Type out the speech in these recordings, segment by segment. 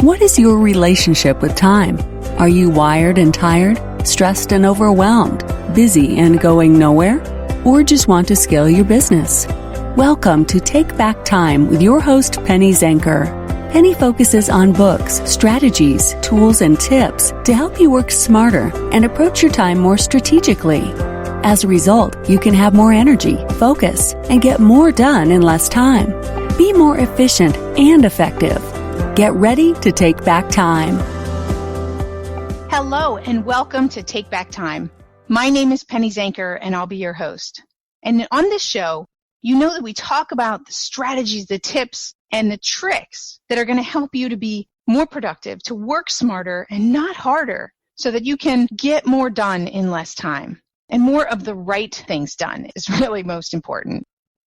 What is your relationship with time? Are you wired and tired, stressed and overwhelmed, busy and going nowhere? Or just want to scale your business? Welcome to Take Back Time with your host, Penny Zenker. Penny focuses on books, strategies, tools, and tips to help you work smarter and approach your time more strategically. As a result, you can have more energy, focus, and get more done in less time. Be more efficient and effective. Get ready to take back time. Hello and welcome to Take Back Time. My name is Penny Zenker and I'll be your host. And on this show, you know that we talk about the strategies, the tips, and the tricks that are going to help you to be more productive, to work smarter and not harder so that you can get more done in less time. And more of the right things done is really most important.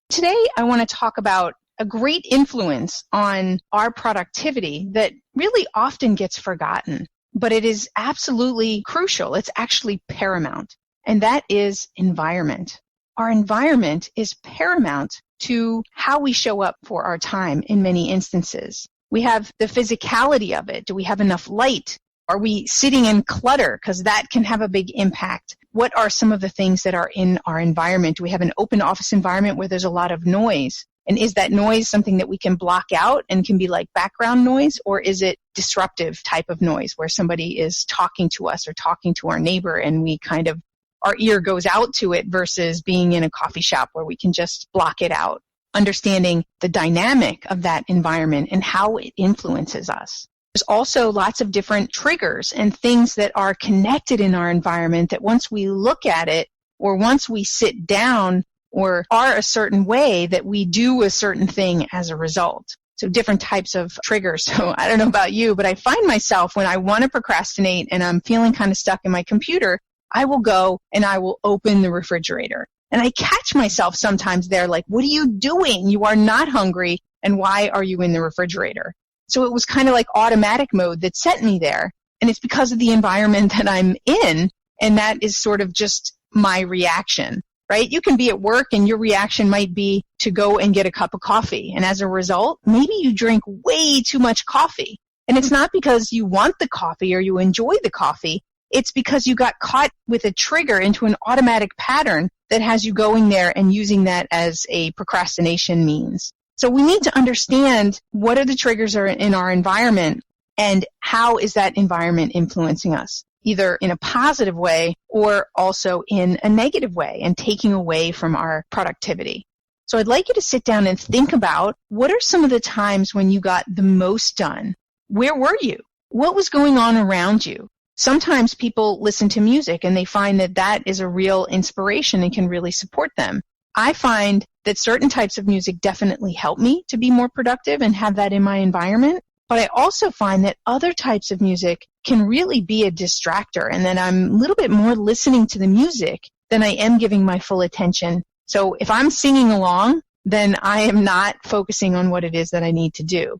Today, I want to talk about a great influence on our productivity that really often gets forgotten, but it is absolutely crucial. It's actually paramount, and that is environment. Our environment is paramount to how we show up for our time in many instances. We have the physicality of it. Do we have enough light? Are we sitting in clutter? Because that can have a big impact. What are some of the things that are in our environment? Do we have an open office environment where there's a lot of noise? And is that noise something that we can block out and can be like background noise? Or is it disruptive type of noise where somebody is talking to us or talking to our neighbor and we kind of, our ear goes out to it versus being in a coffee shop where we can just block it out? Understanding the dynamic of that environment and how it influences us. There's also lots of different triggers and things that are connected in our environment that once we look at it or once we sit down or are a certain way that we do a certain thing as a result. So different types of triggers. So I don't know about you, but I find myself when I want to procrastinate and I'm feeling kind of stuck in my computer, I will go and I will open the refrigerator. And I catch myself sometimes there like, what are you doing? You are not hungry. And why are you in the refrigerator? So it was kind of like automatic mode that sent me there. And it's because of the environment that I'm in. And that is sort of just my reaction. Right? You can be at work and your reaction might be to go and get a cup of coffee. And as a result, maybe you drink way too much coffee. And it's not because you want the coffee or you enjoy the coffee. It's because you got caught with a trigger into an automatic pattern that has you going there and using that as a procrastination means. So we need to understand what are the triggers are in our environment and how is that environment influencing us, either in a positive way or also in a negative way and taking away from our productivity. So I'd like you to sit down and think about what are some of the times when you got the most done? Where were you? What was going on around you? Sometimes people listen to music and they find that that is a real inspiration and can really support them. I find that certain types of music definitely help me to be more productive and have that in my environment. But I also find that other types of music can really be a distractor and that I'm a little bit more listening to the music than I am giving my full attention. So if I'm singing along, then I am not focusing on what it is that I need to do.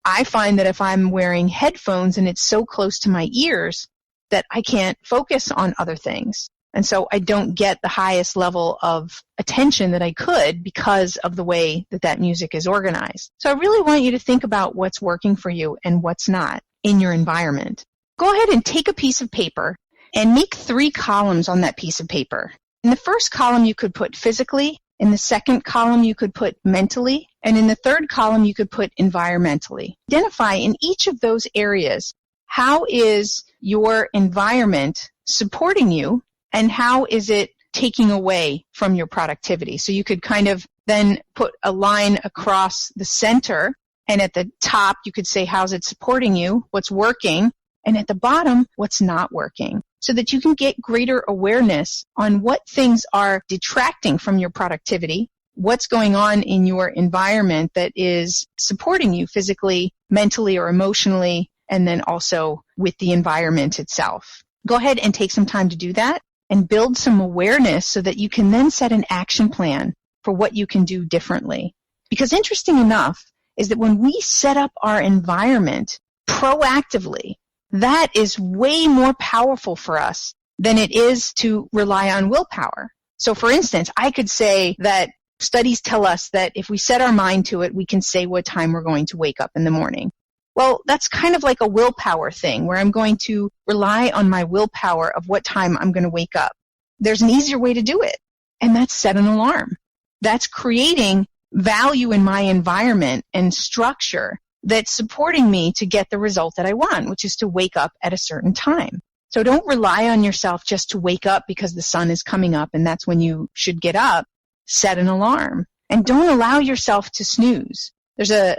I find that if I'm wearing headphones and it's so close to my ears that I can't focus on other things. And so I don't get the highest level of attention that I could because of the way that that music is organized. So I really want you to think about what's working for you and what's not in your environment. Go ahead and take a piece of paper and make 3 columns on that piece of paper. In the first column, you could put physically. In the second column, you could put mentally. And in the third column, you could put environmentally. Identify in each of those areas, how is your environment supporting you and how is it taking away from your productivity? So you could kind of then put a line across the center, and at the top, you could say, how's it supporting you? What's working? And at the bottom, what's not working? So that you can get greater awareness on what things are detracting from your productivity, what's going on in your environment that is supporting you physically, mentally, or emotionally, and then also with the environment itself. Go ahead and take some time to do that and build some awareness so that you can then set an action plan for what you can do differently. Because interesting enough is that when we set up our environment proactively, that is way more powerful for us than it is to rely on willpower. So for instance, I could say that studies tell us that if we set our mind to it, we can say what time we're going to wake up in the morning. Well, that's kind of like a willpower thing where I'm going to rely on my willpower of what time I'm going to wake up. There's an easier way to do it, and that's set an alarm. That's creating value in my environment and structure that's supporting me to get the result that I want, which is to wake up at a certain time. So don't rely on yourself just to wake up because the sun is coming up and that's when you should get up. Set an alarm. And don't allow yourself to snooze. There's a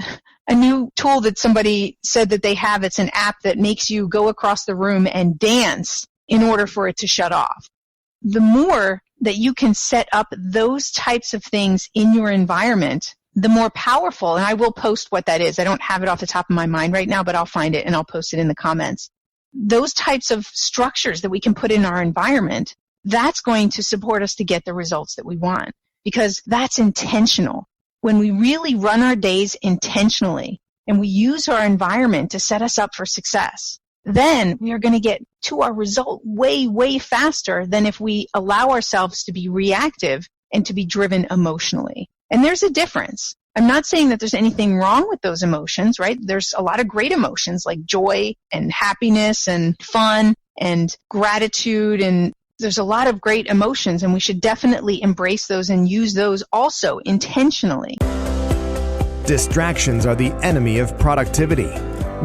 new tool that somebody said that they have. It's an app that makes you go across the room and dance in order for it to shut off. The more that you can set up those types of things in your environment, the more powerful, and I will post what that is. I don't have it off the top of my mind right now, but I'll find it and I'll post it in the comments. Those types of structures that we can put in our environment, that's going to support us to get the results that we want because that's intentional. When we really run our days intentionally and we use our environment to set us up for success, then we are going to get to our result way, way faster than if we allow ourselves to be reactive and to be driven emotionally. And there's a difference. I'm not saying that there's anything wrong with those emotions, right? There's a lot of great emotions like joy and happiness and fun and gratitude, and there's a lot of great emotions, and we should definitely embrace those and use those also intentionally. Distractions are the enemy of productivity.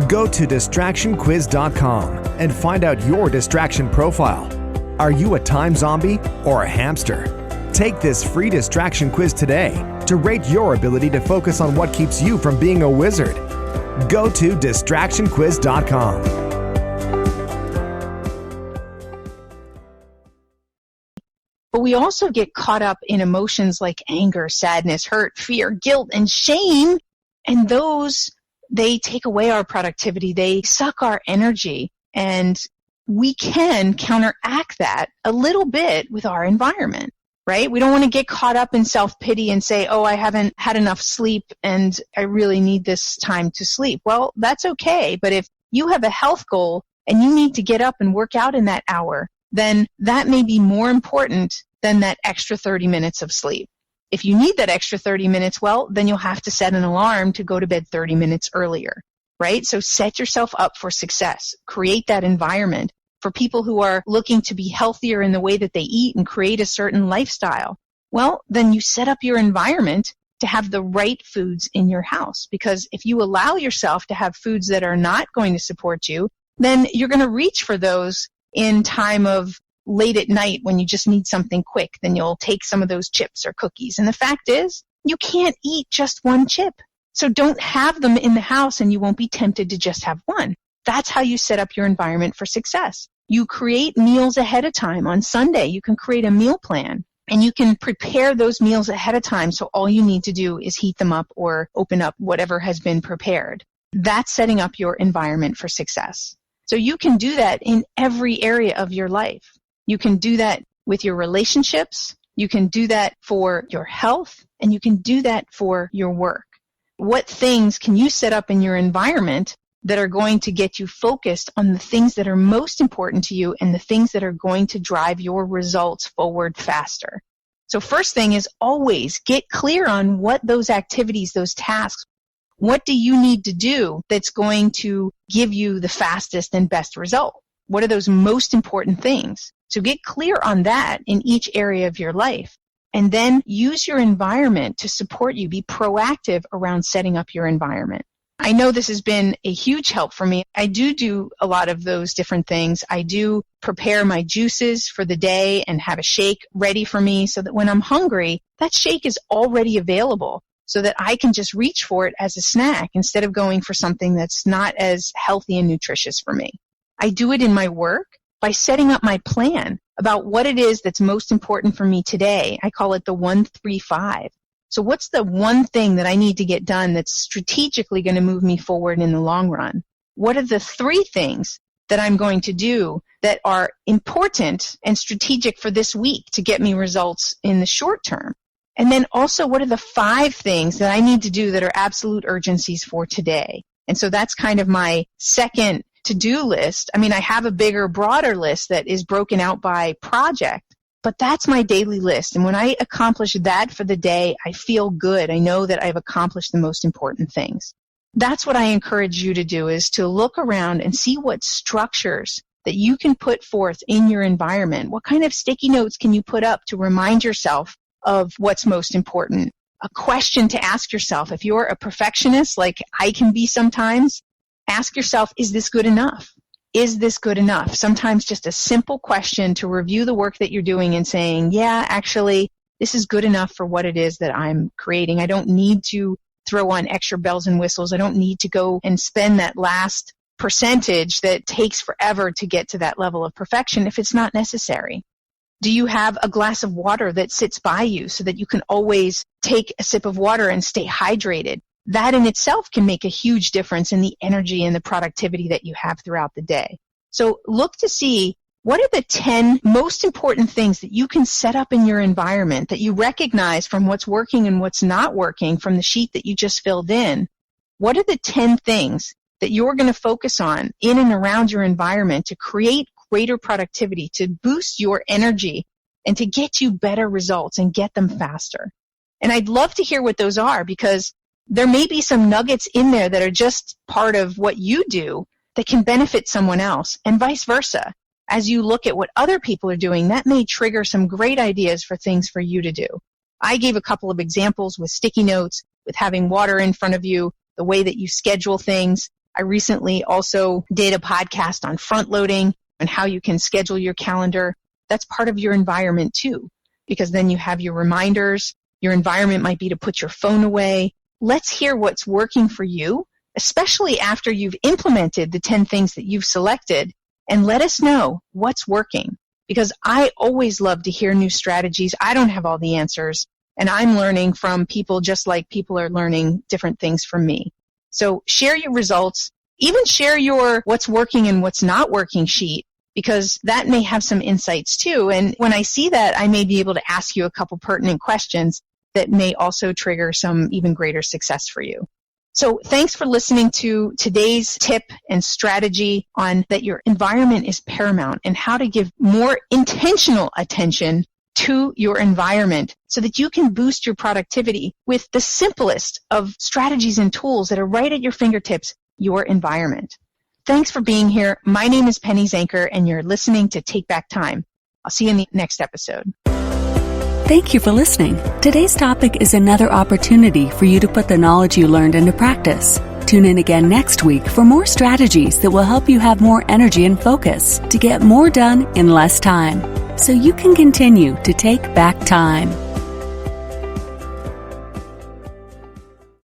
Go to distractionquiz.com and find out your distraction profile. Are you a time zombie or a hamster? Take this free distraction quiz today to rate your ability to focus on what keeps you from being a wizard. Go to distractionquiz.com. But we also get caught up in emotions like anger, sadness, hurt, fear, guilt, and shame. And those, they take away our productivity. They suck our energy. And we can counteract that a little bit with our environment, right? We don't want to get caught up in self-pity and say, oh, I haven't had enough sleep and I really need this time to sleep. Well, that's okay. But if you have a health goal and you need to get up and work out in that hour, then that may be more important than that extra 30 minutes of sleep. If you need that extra 30 minutes, well, then you'll have to set an alarm to go to bed 30 minutes earlier, right? So set yourself up for success. Create that environment for people who are looking to be healthier in the way that they eat and create a certain lifestyle. Well, then you set up your environment to have the right foods in your house. Because if you allow yourself to have foods that are not going to support you, then you're going to reach for those in time of late at night when you just need something quick. Then you'll take some of those chips or cookies. And the fact is, you can't eat just one chip. So don't have them in the house and you won't be tempted to just have one. That's how you set up your environment for success. You create meals ahead of time. On Sunday, you can create a meal plan and you can prepare those meals ahead of time. So all you need to do is heat them up or open up whatever has been prepared. That's setting up your environment for success. So you can do that in every area of your life. You can do that with your relationships. You can do that for your health, and you can do that for your work. What things can you set up in your environment that are going to get you focused on the things that are most important to you and the things that are going to drive your results forward faster? So first thing is always get clear on what those activities, those tasks, what do you need to do that's going to give you the fastest and best result? What are those most important things? So get clear on that in each area of your life. And then use your environment to support you. Be proactive around setting up your environment. I know this has been a huge help for me. I do a lot of those different things. I do prepare my juices for the day and have a shake ready for me so that when I'm hungry, that shake is already available so that I can just reach for it as a snack instead of going for something that's not as healthy and nutritious for me. I do it in my work by setting up my plan about what it is that's most important for me today. I call it the 1-3-5. So what's the one thing that I need to get done that's strategically going to move me forward in the long run? What are the 3 things that I'm going to do that are important and strategic for this week to get me results in the short term? And then also, what are the 5 things that I need to do that are absolute urgencies for today? And so that's kind of my second to-do list. I mean, I have a bigger, broader list that is broken out by project, but that's my daily list. And when I accomplish that for the day, I feel good. I know that I've accomplished the most important things. That's what I encourage you to do, is to look around and see what structures that you can put forth in your environment. What kind of sticky notes can you put up to remind yourself of what's most important? A question to ask yourself. If you're a perfectionist, like I can be sometimes, ask yourself, is this good enough? Is this good enough? Sometimes just a simple question to review the work that you're doing and saying, yeah, actually, this is good enough for what it is that I'm creating. I don't need to throw on extra bells and whistles. I don't need to go and spend that last percentage that takes forever to get to that level of perfection if it's not necessary. Do you have a glass of water that sits by you so that you can always take a sip of water and stay hydrated? That in itself can make a huge difference in the energy and the productivity that you have throughout the day. So look to see, what are the 10 most important things that you can set up in your environment that you recognize from what's working and what's not working from the sheet that you just filled in? What are the 10 things that you're going to focus on in and around your environment to create greater productivity, to boost your energy, and to get you better results and get them faster? And I'd love to hear what those are, because there may be some nuggets in there that are just part of what you do that can benefit someone else, and vice versa. As you look at what other people are doing, that may trigger some great ideas for things for you to do. I gave a couple of examples with sticky notes, with having water in front of you, the way that you schedule things. I recently also did a podcast on front loading and how you can schedule your calendar. That's part of your environment too, because then you have your reminders. Your environment might be to put your phone away. Let's hear what's working for you, especially after you've implemented the 10 things that you've selected, and let us know what's working, because I always love to hear new strategies. I don't have all the answers, and I'm learning from people just like people are learning different things from me. So share your results, even share your what's working and what's not working sheet, because that may have some insights too. And when I see that, I may be able to ask you a couple pertinent questions that may also trigger some even greater success for you. So thanks for listening to today's tip and strategy on that your environment is paramount, and how to give more intentional attention to your environment so that you can boost your productivity with the simplest of strategies and tools that are right at your fingertips, your environment. Thanks for being here. My name is Penny Zanker, and you're listening to Take Back Time. I'll see you in the next episode. Thank you for listening. Today's topic is another opportunity for you to put the knowledge you learned into practice. Tune in again next week for more strategies that will help you have more energy and focus to get more done in less time, so you can continue to take back time.